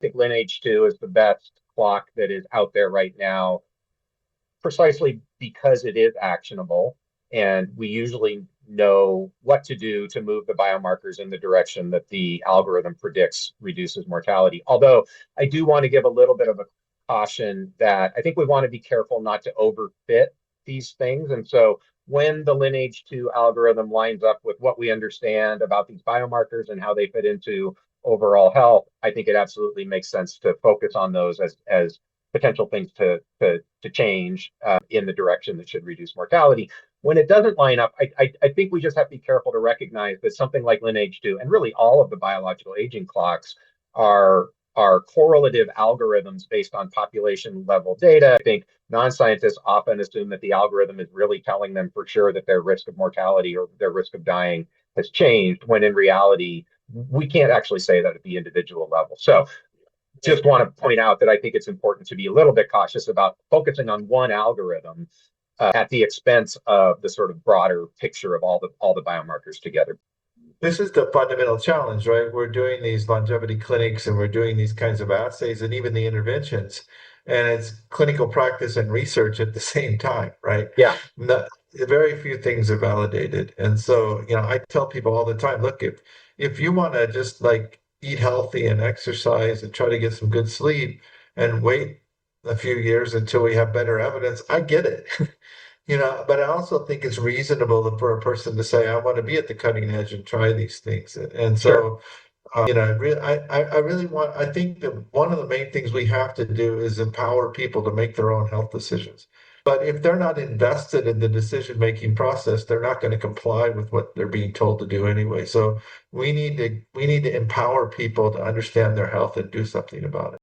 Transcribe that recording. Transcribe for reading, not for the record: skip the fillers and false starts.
think LinAge2 is the best clock that is out there right now, precisely because it is actionable. And we usually know what to do to move the biomarkers in the direction that the algorithm predicts reduces mortality. Although I do want to give a little bit of a caution that I think we want to be careful not to overfit these things. And so when the LinAge2 algorithm lines up with what we understand about these biomarkers and how they fit into overall health, I think it absolutely makes sense to focus on those as potential things to change in the direction that should reduce mortality. When it doesn't line up, I think we just have to be careful to recognize that something like LinAge2 and really all of the biological aging clocks are correlative algorithms based on population level data. I think non-scientists often assume that the algorithm is really telling them for sure that their risk of mortality or their risk of dying has changed, when in reality, we can't actually say that at the individual level. So just want to point out that I think it's important to be a little bit cautious about focusing on one algorithm at the expense of the sort of broader picture of all the biomarkers together. This is the fundamental challenge, right? We're doing these longevity clinics and we're doing these kinds of assays and even the interventions, and it's clinical practice and research at the same time, right? Yeah. Very few things are validated. And so, I tell people all the time, look, if you want to just like eat healthy and exercise and try to get some good sleep and wait a few years until we have better evidence, I get it. But I also think it's reasonable for a person to say, I want to be at the cutting edge and try these things. And Sure. so, I really I think that one of the main things we have to do is empower people to make their own health decisions. But if they're not invested in the decision-making process, they're not going to comply with what they're being told to do anyway. So we need to empower people to understand their health and do something about it.